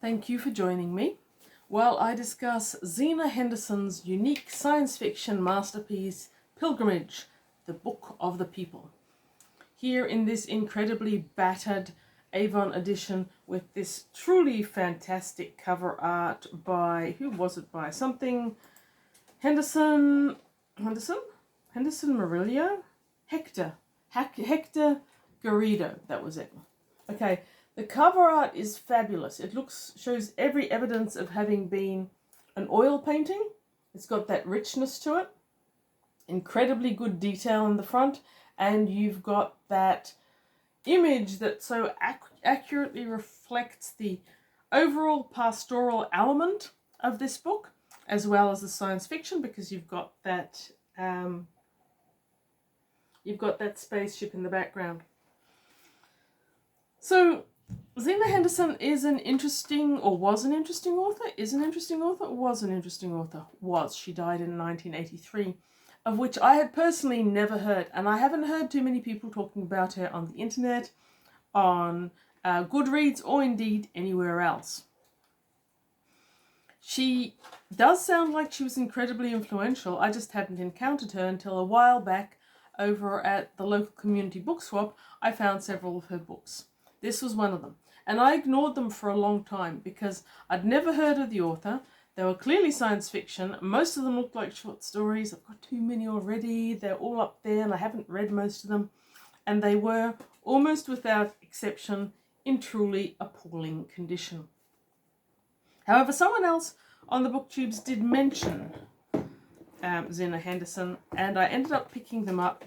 Thank you for joining me while I discuss Zenna Henderson's unique science fiction masterpiece, Pilgrimage, the Book of the People. Here in this incredibly battered Avon edition with this truly fantastic cover art by, who was it by? Something, Henderson Murillo? Hector Garrido, that was it. Okay, the cover art is fabulous. It shows every evidence of having been an oil painting. It's got that richness to it. Incredibly good detail in the front. And you've got that image that so accurately reflects the overall pastoral element of this book, as well as the science fiction, because you've got that spaceship in the background. So Zenna Henderson is an interesting, or was an interesting author, is an interesting author, was an interesting author, was. She died in 1983, of which I had personally never heard, and I haven't heard too many people talking about her on the internet, on Goodreads, or indeed anywhere else. She does sound like she was incredibly influential. I just hadn't encountered her until a while back over at the local community book swap. I found several of her books. This was one of them. And I ignored them for a long time because I'd never heard of the author. They were clearly science fiction. Most of them looked like short stories. I've got too many already. They're all up there and I haven't read most of them. And they were, almost without exception, in truly appalling condition. However, someone else on the booktubes did mention Zenna Henderson, and I ended up picking them up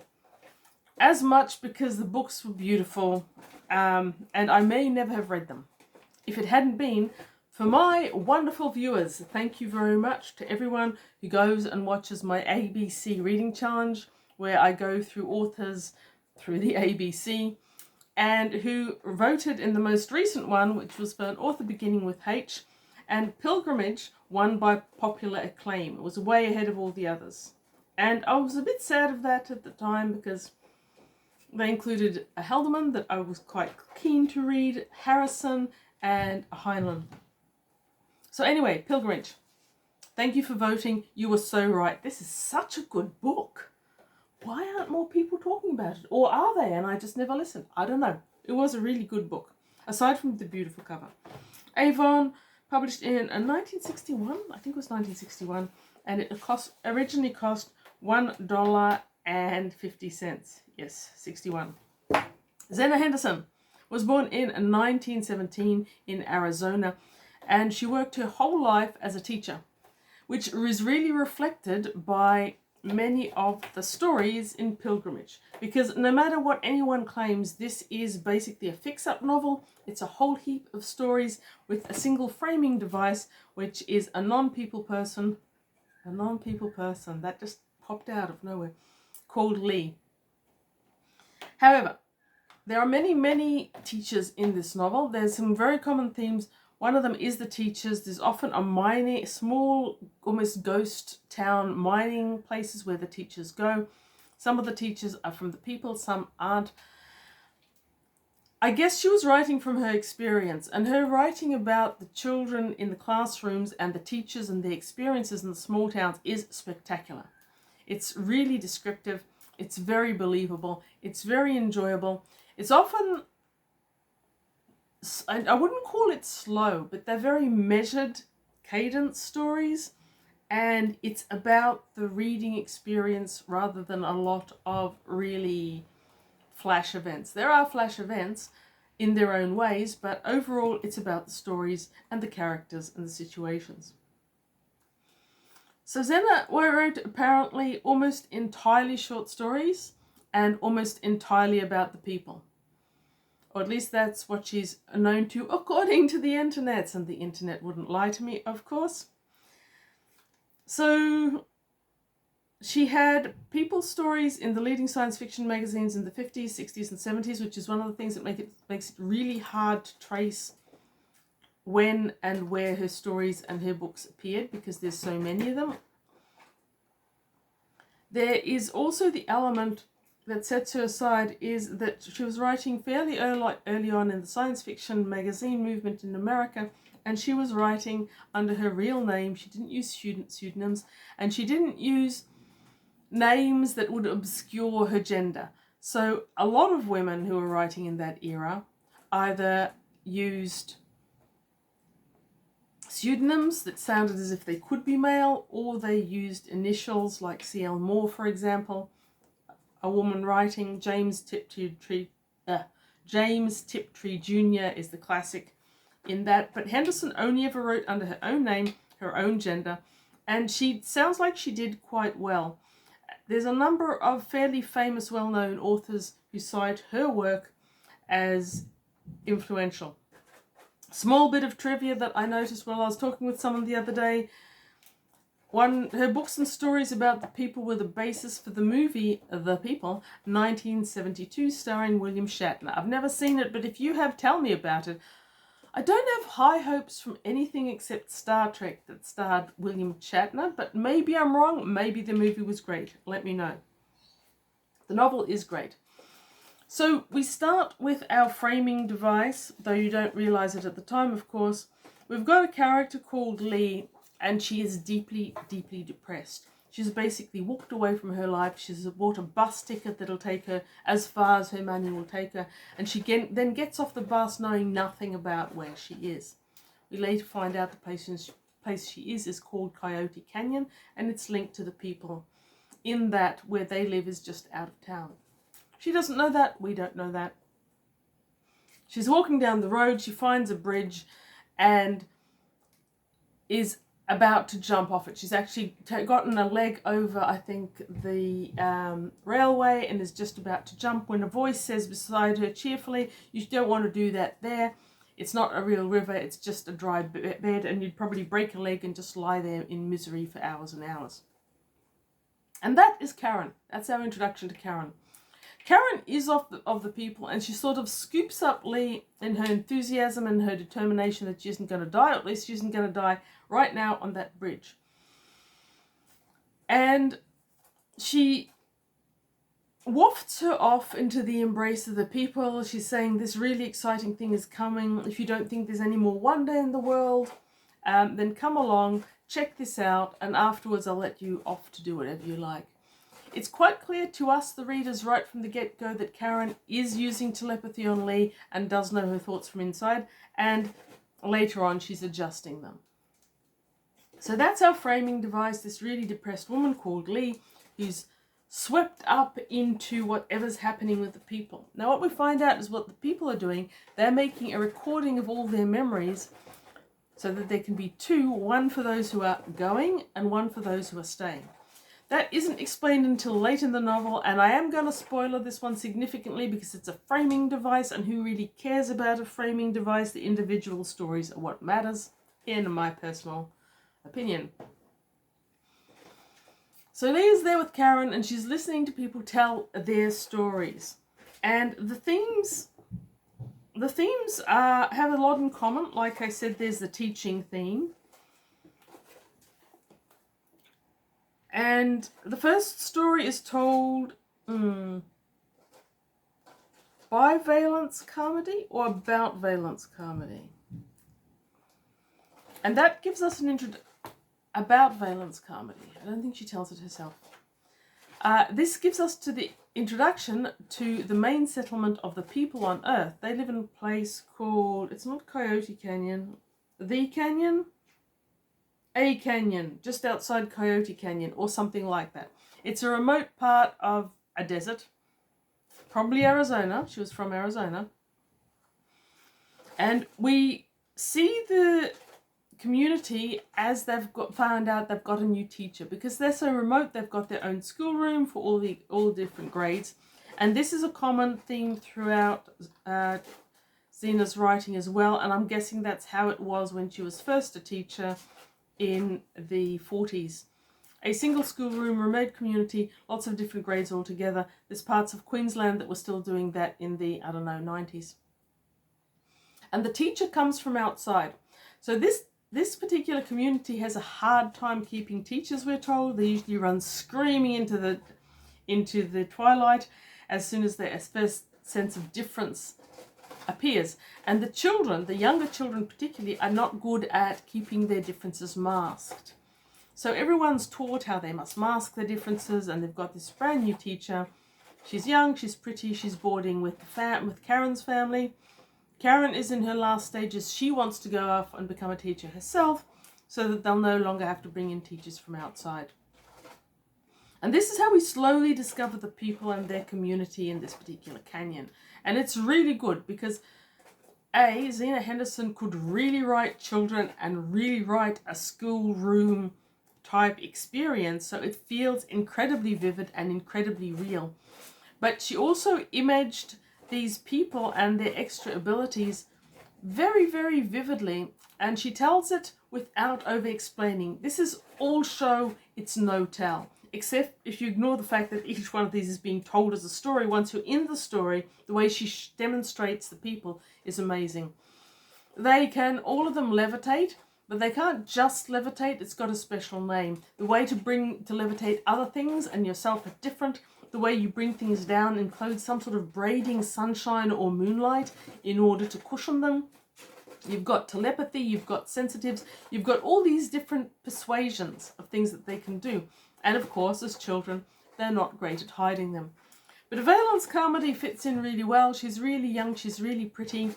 as much because the books were beautiful, and I may never have read them if it hadn't been for my wonderful viewers. Thank you very much to everyone who goes and watches my ABC reading challenge, where I go through authors through the ABC, and who voted in the most recent one, which was for an author beginning with H, and Pilgrimage won by popular acclaim. It was way ahead of all the others. And I was a bit sad of that at the time because they included a Helderman that I was quite keen to read, Harrison, and a Heinlein. So anyway, Pilgrimage. Thank you for voting. You were so right. This is such a good book. Why aren't more people talking about it? Or are they and I just never listened? I don't know. It was a really good book, aside from the beautiful cover. Avon, published in 1961, I think it was 1961, and it originally cost $1.50. Yes, 61. Zenna Henderson was born in 1917 in Arizona, and she worked her whole life as a teacher, which is really reflected by many of the stories in Pilgrimage, because no matter what anyone claims, this is basically a fix-up novel. It's a whole heap of stories with a single framing device, which is a non-people person that just popped out of nowhere, called Lee. However, there are many teachers in this novel. There's some very common themes. One of them is the teachers. There's often a small, almost ghost town mining places where the teachers go. Some of the teachers are from the people, some aren't. I guess she was writing from her experience, and her writing about the children in the classrooms and the teachers and their experiences in the small towns is spectacular. It's really descriptive. It's very believable. It's very enjoyable. It's often, I wouldn't call it slow, but they're very measured cadence stories, and it's about the reading experience rather than a lot of really flash events. There are flash events in their own ways, but overall it's about the stories and the characters and the situations. So Zenna wrote apparently almost entirely short stories and almost entirely about the people. Or at least that's what she's known to according to the internet, and the internet wouldn't lie to me, of course. So she had people's stories in the leading science fiction magazines in the 50s, 60s and 70s, which is one of the things that makes it really hard to trace when and where her stories and her books appeared, because there's so many of them. There is also the element that sets her aside is that she was writing fairly early on in the science fiction magazine movement in America, and she was writing under her real name. She didn't use pseudonyms, and she didn't use names that would obscure her gender. So a lot of women who were writing in that era either used pseudonyms that sounded as if they could be male, or they used initials like C.L. Moore, for example. A woman writing, James Tiptree Jr. is the classic in that. But Henderson only ever wrote under her own name, her own gender, and she sounds like she did quite well. There's a number of fairly famous, well-known authors who cite her work as influential. Small bit of trivia that I noticed while I was talking with someone the other day. Her books and stories about the people were the basis for the movie The People, 1972, starring William Shatner. I've never seen it, but if you have, tell me about it. I don't have high hopes from anything except Star Trek that starred William Shatner, but maybe I'm wrong. Maybe the movie was great. Let me know. The novel is great. So we start with our framing device, though you don't realize it at the time, of course. We've got a character called Lee, and she is deeply, deeply depressed. She's basically walked away from her life. She's bought a bus ticket that'll take her as far as her money will take her, and she then gets off the bus knowing nothing about where she is. We later find out the place she is called Coyote Canyon, and it's linked to the people in that where they live is just out of town. She doesn't know that. We don't know that. She's walking down the road. She finds a bridge and is about to jump off it. She's actually gotten a leg over, I think, the railway, and is just about to jump when a voice says beside her cheerfully, "You don't want to do that there. It's not a real river, it's just a dry bed, and you'd probably break a leg and just lie there in misery for hours and hours." And that is Karen. That's our introduction to Karen. Karen is of the people, and she sort of scoops up Lee in her enthusiasm and her determination that she isn't going to die, or at least she isn't going to die right now on that bridge. And she wafts her off into the embrace of the people. She's saying, "This really exciting thing is coming. If you don't think there's any more wonder in the world, then come along, check this out, and afterwards I'll let you off to do whatever you like." It's quite clear to us, the readers, right from the get-go that Karen is using telepathy on Lee and does know her thoughts from inside, and later on she's adjusting them. So that's our framing device, this really depressed woman called Lee, who's swept up into whatever's happening with the people. Now what we find out is what the people are doing. They're making a recording of all their memories so that there can be two, one for those who are going and one for those who are staying. That isn't explained until late in the novel, and I am going to spoiler this one significantly because it's a framing device, and who really cares about a framing device? The individual stories are what matters, in my personal opinion. So Leah's there with Karen, and she's listening to people tell their stories. And the themes have a lot in common. Like I said, there's the teaching theme. And the first story is told by Valence Carmody or about Valence Carmody. And that gives us an about Valence Carmody. I don't think she tells it herself. This gives us to the introduction to the main settlement of the people on Earth. They live in a place called, it's not Coyote Canyon, the Canyon? A canyon, just outside Coyote Canyon, or something like that. It's a remote part of a desert, probably Arizona. She was from Arizona. And we see the community as found out they've got a new teacher. Because they're so remote, they've got their own schoolroom for all the different grades. And this is a common theme throughout Zenna's writing as well. And I'm guessing that's how it was when she was first a teacher in the 40s. A single schoolroom, remote community, lots of different grades all together. There's parts of Queensland that were still doing that in the, 90s. And the teacher comes from outside. So this particular community has a hard time keeping teachers, we're told. They usually run screaming into the twilight. as soon as their first sense of difference appears. And the children, the younger children particularly, are not good at keeping their differences masked. So everyone's taught how they must mask their differences, and they've got this brand new teacher. She's young, she's pretty, she's boarding with Karen's family. Karen is in her last stages. She wants to go off and become a teacher herself so that they'll no longer have to bring in teachers from outside. And this is how we slowly discover the people and their community in this particular canyon. And it's really good because Zenna Henderson could really write children and really write a schoolroom type experience, so it feels incredibly vivid and incredibly real. But she also imaged these people and their extra abilities very, very vividly, and she tells it without over explaining. This is all show, it's no tell, except if you ignore the fact that each one of these is being told as a story. Once you're in the story, the way she demonstrates the people is amazing. They can, all of them, levitate, but they can't just levitate. It's got a special name. The way to levitate other things and yourself are different. The way you bring things down includes some sort of braiding sunshine or moonlight in order to cushion them. You've got telepathy, you've got sensitives, you've got all these different persuasions of things that they can do. And of course, as children, they're not great at hiding them. But Valence Carmody fits in really well. She's really young, she's really pretty.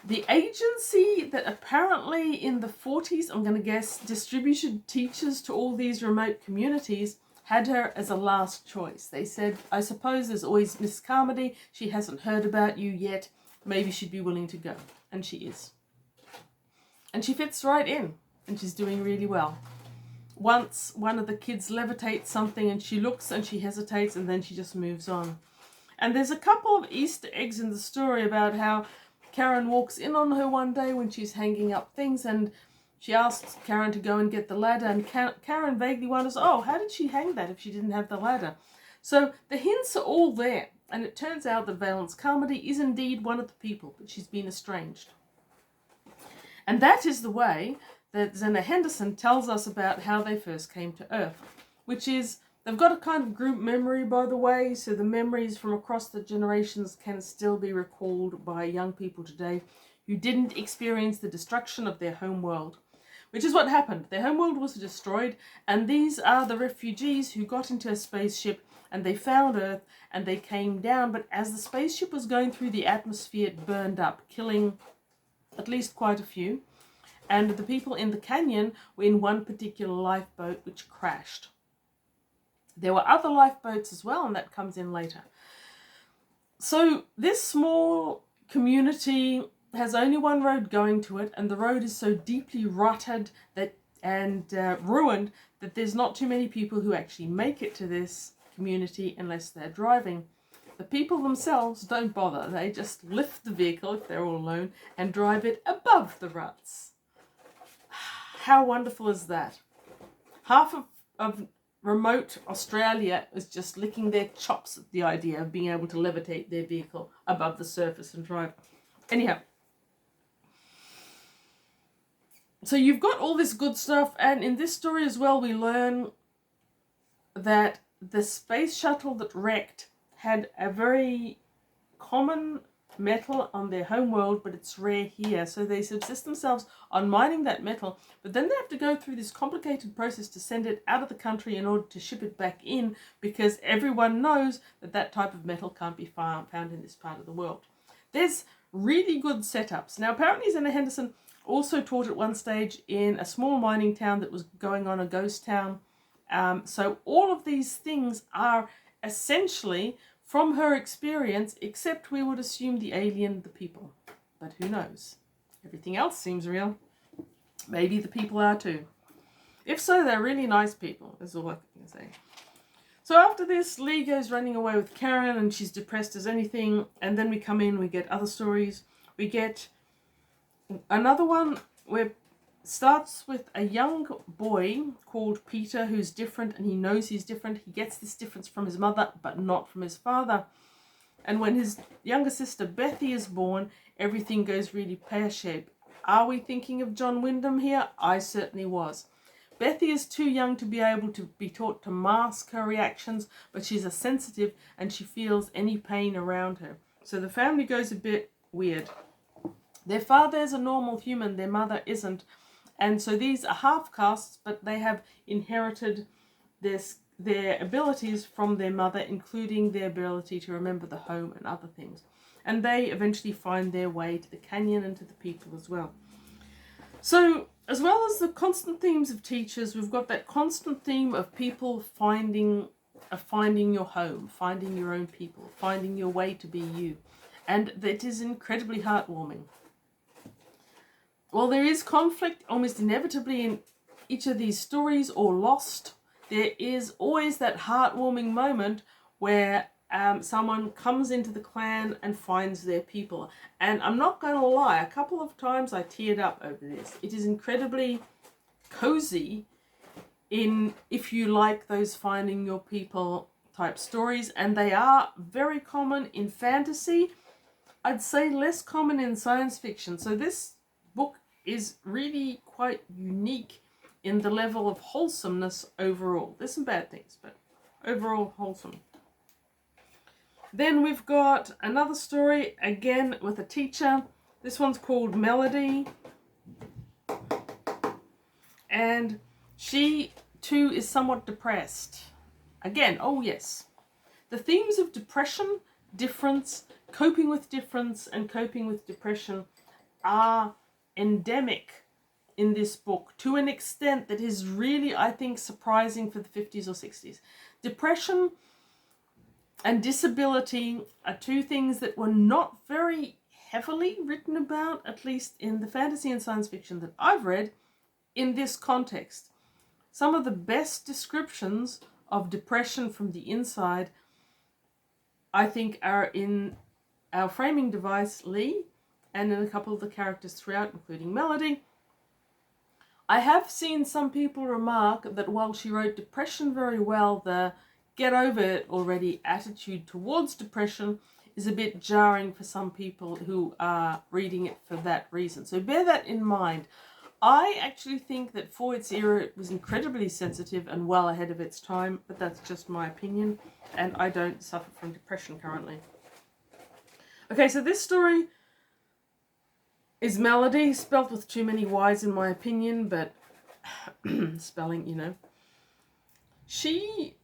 The agency that apparently in the 40s, I'm going to guess, distributed teachers to all these remote communities had her as a last choice. They said, I suppose there's always Miss Carmody. She hasn't heard about you yet. Maybe she'd be willing to go. And she is. And she fits right in. And she's doing really well. Once one of the kids levitates something and she looks and she hesitates and then she just moves on. And there's a couple of Easter eggs in the story about how Karen walks in on her one day when she's hanging up things, and she asks Karen to go and get the ladder, and Karen vaguely wonders, oh, how did she hang that if she didn't have the ladder? So the hints are all there, and it turns out that Valence Carmody is indeed one of the people, but she's been estranged. And that is the way that Zenna Henderson tells us about how they first came to Earth, which is, they've got a kind of group memory, by the way, so the memories from across the generations can still be recalled by young people today who didn't experience the destruction of their home world, which is what happened. Their home world was destroyed, and these are the refugees who got into a spaceship and they found Earth and they came down, but as the spaceship was going through the atmosphere, it burned up, killing at least quite a few. And the people in the canyon were in one particular lifeboat which crashed. There were other lifeboats as well, and that comes in later. So this small community has only one road going to it, and the road is so deeply rutted and ruined that there's not too many people who actually make it to this community unless they're driving. The people themselves don't bother. They just lift the vehicle, if they're all alone, and drive it above the ruts. How wonderful is that? Half of remote Australia is just licking their chops at the idea of being able to levitate their vehicle above the surface and drive. Anyhow, so you've got all this good stuff, and in this story as well we learn that the space shuttle that wrecked had a very common metal on their home world, but it's rare here. So they subsist themselves on mining that metal, but then they have to go through this complicated process to send it out of the country in order to ship it back in, because everyone knows that that type of metal can't be found in this part of the world. There's really good setups. Now apparently Zenna Henderson also taught at one stage in a small mining town that was going on a ghost town. So all of these things are essentially from her experience, except we would assume the alien, the people. But who knows? Everything else seems real. Maybe the people are too. If so, they're really nice people, is all I can say. So after this, Lee goes running away with Karen, and she's depressed as anything. And then we come in, we get other stories. We get another one where it starts with a young boy called Peter who's different, and he knows he's different. He gets this difference from his mother, but not from his father. And when his younger sister Bethy is born, everything goes really pear-shaped. Are we thinking of John Wyndham here? I certainly was. Bethy is too young to be able to be taught to mask her reactions, but she's a sensitive and she feels any pain around her. So the family goes a bit weird. Their father is a normal human, their mother isn't. And so these are half castes, but they have inherited their abilities from their mother, including their ability to remember the home and other things. And they eventually find their way to the canyon and to the people as well. So, as well as the constant themes of teachers, we've got that constant theme of people finding your home, finding your own people, finding your way to be you. And that is incredibly heartwarming. While there is conflict almost inevitably in each of these stories, or lost, there is always that heartwarming moment where someone comes into the clan and finds their people. And I'm not going to lie, a couple of times I teared up over this. It is incredibly cozy if you like those finding your people type stories, and they are very common in fantasy. I'd say less common in science fiction. So this book is really quite unique in the level of wholesomeness overall. There's some bad things, but overall wholesome. Then we've got another story, again with a teacher. This one's called Melody. And she too is somewhat depressed. Again, oh yes. The themes of depression, difference, coping with difference, and coping with depression are endemic in this book to an extent that is really, I think, surprising for the 50s or 60s. Depression and disability are two things that were not very heavily written about, at least in the fantasy and science fiction that I've read, in this context. Some of the best descriptions of depression from the inside, I think, are in our framing device, Lee, and in a couple of the characters throughout, including Melody. I have seen some people remark that while she wrote depression very well, the get over it already attitude towards depression is a bit jarring for some people who are reading it for that reason. So bear that in mind. I actually think that for its era it was incredibly sensitive and well ahead of its time, but that's just my opinion, and I don't suffer from depression currently. Okay, so this story is Melody, spelt with too many Y's in my opinion, but spelling, you know. She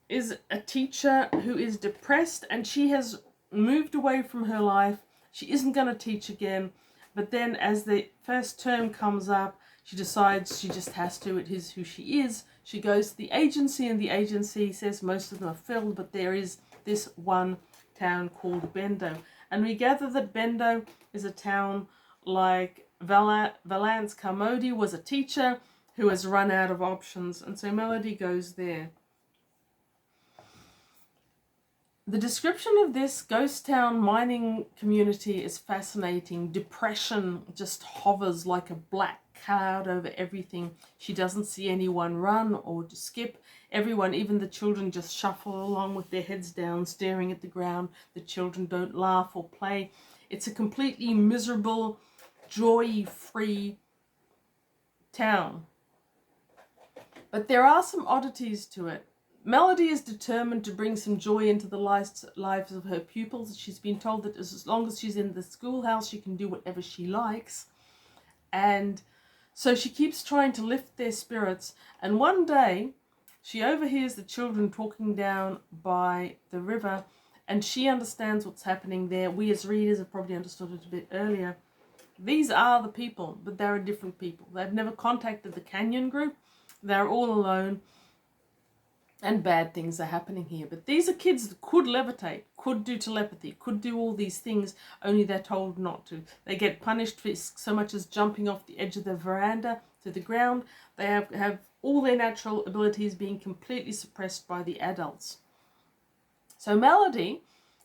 is a teacher who is depressed, and she has moved away from her life. She isn't going to teach again, but then as the first term comes up, she decides she just has to. It is who she is. She goes to the agency, and the agency says most of them are filled, but there is this one town called Bendo. And we gather that Bendo is a town like Valence Carmody was a teacher who has run out of options, and so Melody goes there. The description of this ghost town mining community is fascinating. Depression just hovers like a black cloud over everything. She doesn't see anyone run or to skip. Everyone, even the children, just shuffle along with their heads down, staring at the ground. The children don't laugh or play. It's a completely miserable, joy-free town. But there are some oddities to it. Melody is determined to bring some joy into the lives of her pupils. She's been told that as long as she's in the schoolhouse, she can do whatever she likes. And so she keeps trying to lift their spirits. And one day, she overhears the children talking down by the river, and she understands what's happening there. We as readers have probably understood it a bit earlier. These are the people, but they're different people. They've never contacted the Canyon group. They're all alone. And bad things are happening here. But these are kids that could levitate, could do telepathy, could do all these things, only they're told not to. They get punished for so much as jumping off the edge of the veranda to the ground. They have all their natural abilities being completely suppressed by the adults. So Melody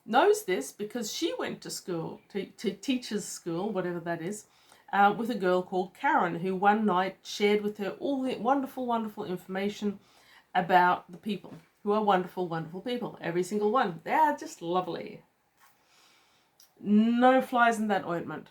knows this because she went to school, to teacher's school, whatever that is, with a girl called Karen, who one night shared with her all the wonderful, wonderful information about the people, who are wonderful, wonderful people. Every single one. They are just lovely. No flies in that ointment.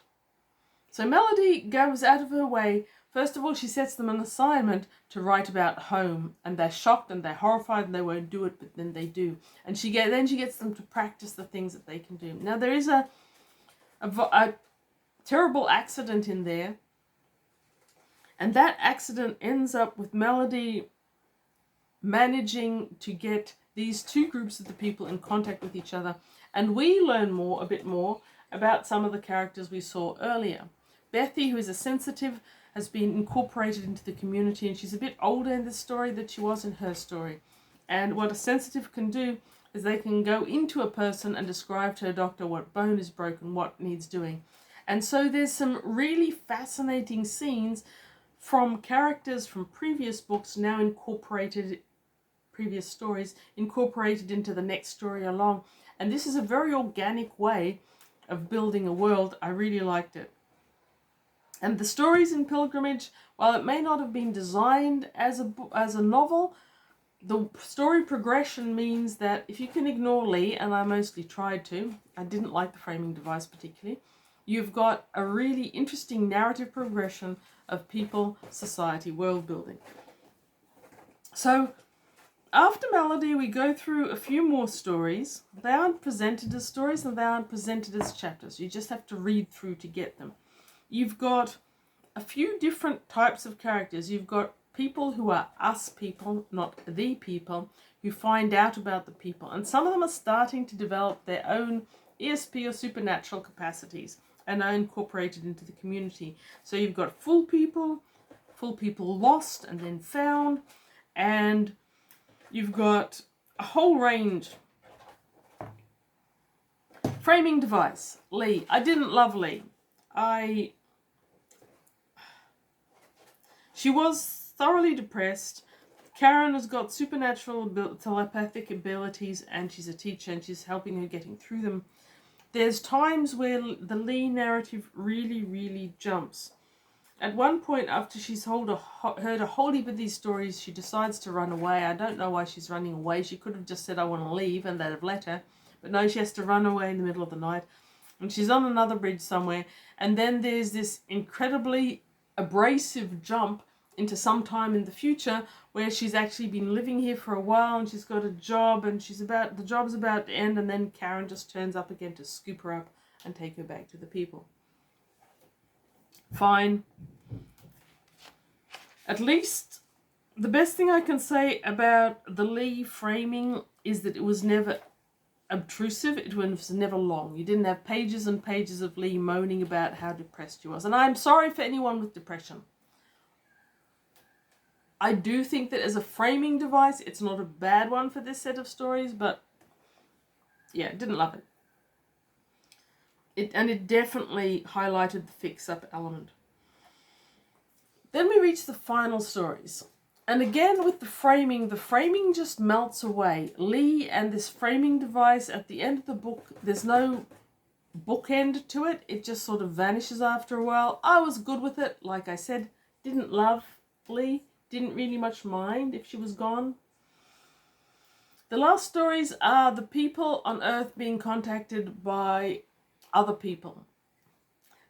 So Melody goes out of her way First of all, she sets them an assignment to write about home, and they're shocked and they're horrified and they won't do it, but then they do. And she gets them to practice the things that they can do. Now, there is a terrible accident in there, and that accident ends up with Melody managing to get these two groups of the people in contact with each other, and we learn a bit more about some of the characters we saw earlier. Bethy, who is a sensitive, has been incorporated into the community, and she's a bit older in this story than she was in her story. And what a sensitive can do is they can go into a person and describe to a doctor what bone is broken, what needs doing. And so there's some really fascinating scenes from characters from previous books now incorporated, previous stories incorporated into the next story along. And this is a very organic way of building a world. I really liked it. And the stories in Pilgrimage, while it may not have been designed as a novel, the story progression means that if you can ignore Lee, and I mostly tried to, I didn't like the framing device particularly, you've got a really interesting narrative progression of people, society, world building. So after Melody, we go through a few more stories. They aren't presented as stories and they aren't presented as chapters. You just have to read through to get them. You've got a few different types of characters. You've got people who are us people, not the people, who find out about the people. And some of them are starting to develop their own ESP or supernatural capacities and are incorporated into the community. So you've got full people lost and then found, and you've got a whole range. Framing device, Lee. I didn't love Lee. She was thoroughly depressed. Karen has got supernatural telepathic abilities, and she's a teacher, and she's helping her getting through them. There's times where the Lee narrative really, really jumps. At one point, after she's heard a whole heap of these stories, she decides to run away. I don't know why she's running away. She could have just said, I want to leave, and they'd have let her. But no, she has to run away in the middle of the night. And she's on another bridge somewhere. And then there's this incredibly abrasive jump into some time in the future where she's actually been living here for a while and she's got a job and the job's about to end, and then Karen just turns up again to scoop her up and take her back to the people. Fine. At least the best thing I can say about the Lee framing is that it was never obtrusive, it was never long. You didn't have pages and pages of Lee moaning about how depressed she was. And I'm sorry for anyone with depression. I do think that as a framing device, it's not a bad one for this set of stories, but yeah, didn't love it. It definitely highlighted the fix-up element. Then we reach the final stories. And again, with the framing just melts away. Lee and this framing device at the end of the book, there's no bookend to it. It just sort of vanishes after a while. I was good with it. Like I said, didn't love Lee. Didn't really much mind if she was gone. The last stories are the people on Earth being contacted by other people.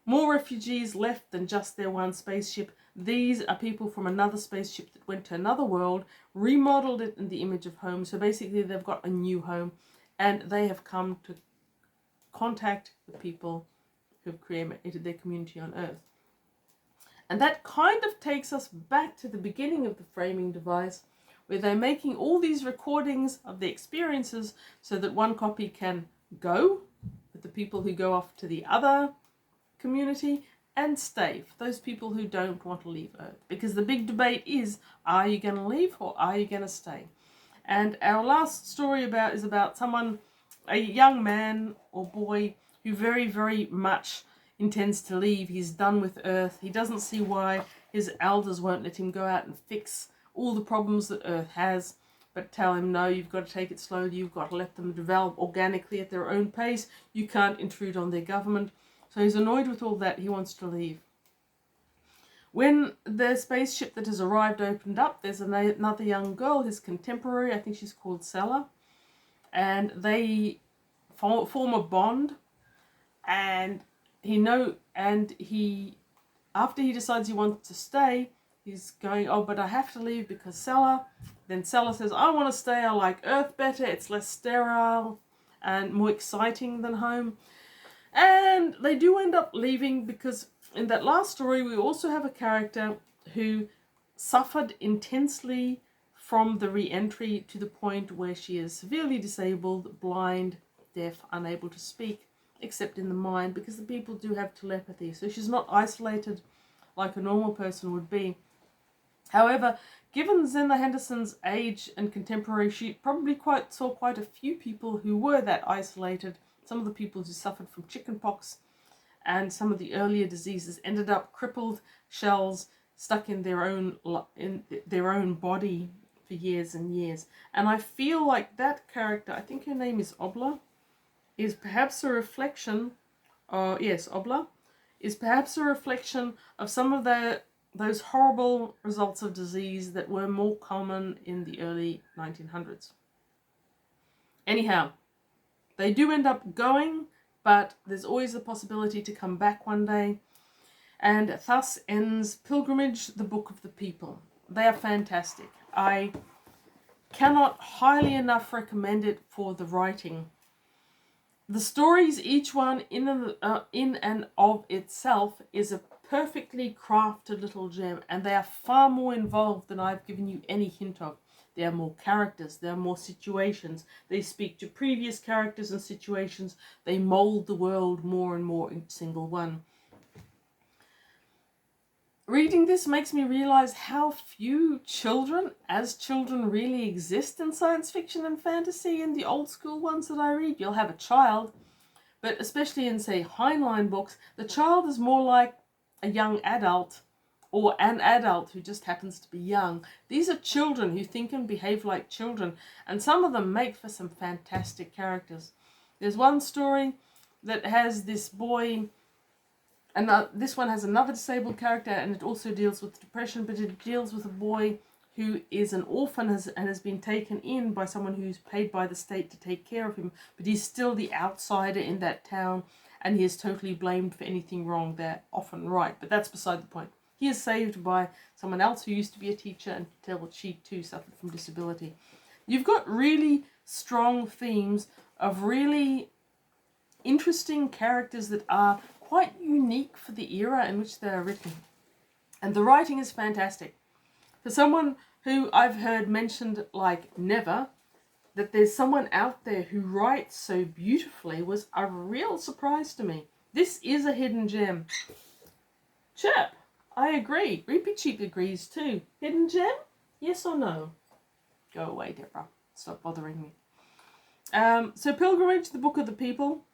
More refugees left than just their one spaceship. These are people from another spaceship that went to another world, remodeled it in the image of home. So basically they've got a new home, and they have come to contact the people who have created their community on Earth. And that kind of takes us back to the beginning of the framing device, where they're making all these recordings of the experiences so that one copy can go with the people who go off to the other community and stay for those people who don't want to leave Earth. Because the big debate is, are you going to leave or are you going to stay? And our last story is about someone, a young man or boy, who very, very much intends to leave. He's done with Earth. He doesn't see why his elders won't let him go out and fix all the problems that Earth has, but tell him, no, you've got to take it slowly. You've got to let them develop organically at their own pace. You can't intrude on their government. So he's annoyed with all that. He wants to leave. When the spaceship that has arrived opened up, there's another young girl, his contemporary, I think she's called Sella, and they form a bond, and he after he decides he wants to stay, he's going, oh, but I have to leave because Sella. Then Sella says, I want to stay. I like Earth better. It's less sterile and more exciting than home. And they do end up leaving because in that last story, we also have a character who suffered intensely from the re-entry to the point where she is severely disabled, blind, deaf, unable to speak, except in the mind, because the people do have telepathy. So she's not isolated like a normal person would be. However, given Zenna Henderson's age and contemporary, she probably saw quite a few people who were that isolated. Some of the people who suffered from chickenpox and some of the earlier diseases ended up crippled shells stuck in their own body for years and years. And I feel like that character, I think her name is Obla, is perhaps a reflection, Obla, is perhaps a reflection of some of those horrible results of disease that were more common in the early 1900s. Anyhow, they do end up going, but there's always the possibility to come back one day. And thus ends Pilgrimage, the Book of the People. They are fantastic. I cannot highly enough recommend it for the writing. The stories, each one in and of itself, is a perfectly crafted little gem, and they are far more involved than I've given you any hint of. There are more characters, there are more situations. They speak to previous characters and situations. They mould the world more and more in single one. Reading this makes me realize how few children really exist in science fiction and fantasy. In the old school ones that I read, you'll have a child, but especially in, say, Heinlein books, the child is more like a young adult or an adult who just happens to be young. These are children who think and behave like children, and some of them make for some fantastic characters. There's one story that has this boy, and this one has another disabled character, and it also deals with depression, but it deals with a boy who is an orphan and has been taken in by someone who's paid by the state to take care of him, but he's still the outsider in that town, and he is totally blamed for anything wrong. They're often right, but that's beside the point. He is saved by someone else who used to be a teacher, and she too suffered from disability. You've got really strong themes of really interesting characters that are quite unique for the era in which they are written. And the writing is fantastic. For someone who I've heard mentioned like never, that there's someone out there who writes so beautifully was a real surprise to me. This is a hidden gem. Chirp, I agree. Repeat Cheap agrees too. Hidden gem? Yes or no? Go away, Deborah. Stop bothering me. So Pilgrimage, the Book of the People,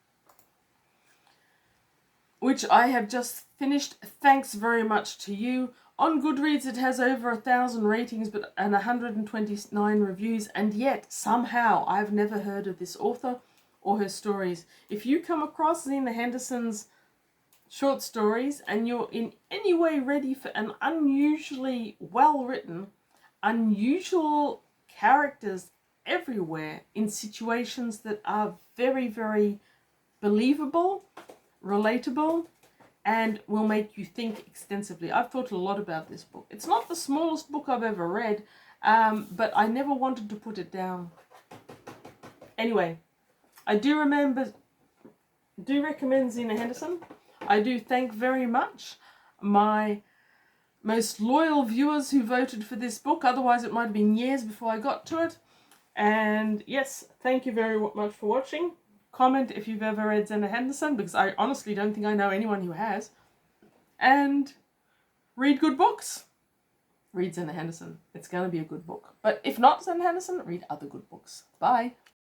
which I have just finished. Thanks very much to you. On Goodreads, it has over 1,000 ratings and 129 reviews, and yet somehow I've never heard of this author or her stories. If you come across Zenna Henderson's short stories and you're in any way ready for an unusually well-written, unusual characters everywhere in situations that are very, very believable, relatable, and will make you think extensively. I've thought a lot about this book. It's not the smallest book I've ever read, but I never wanted to put it down. Anyway, I do recommend Zenna Henderson. I do thank very much my most loyal viewers who voted for this book. Otherwise, it might have been years before I got to it. And yes, thank you very much for watching. Comment if you've ever read Zenna Henderson, because I honestly don't think I know anyone who has. And read good books. Read Zenna Henderson. It's going to be a good book. But if not Zenna Henderson, read other good books. Bye.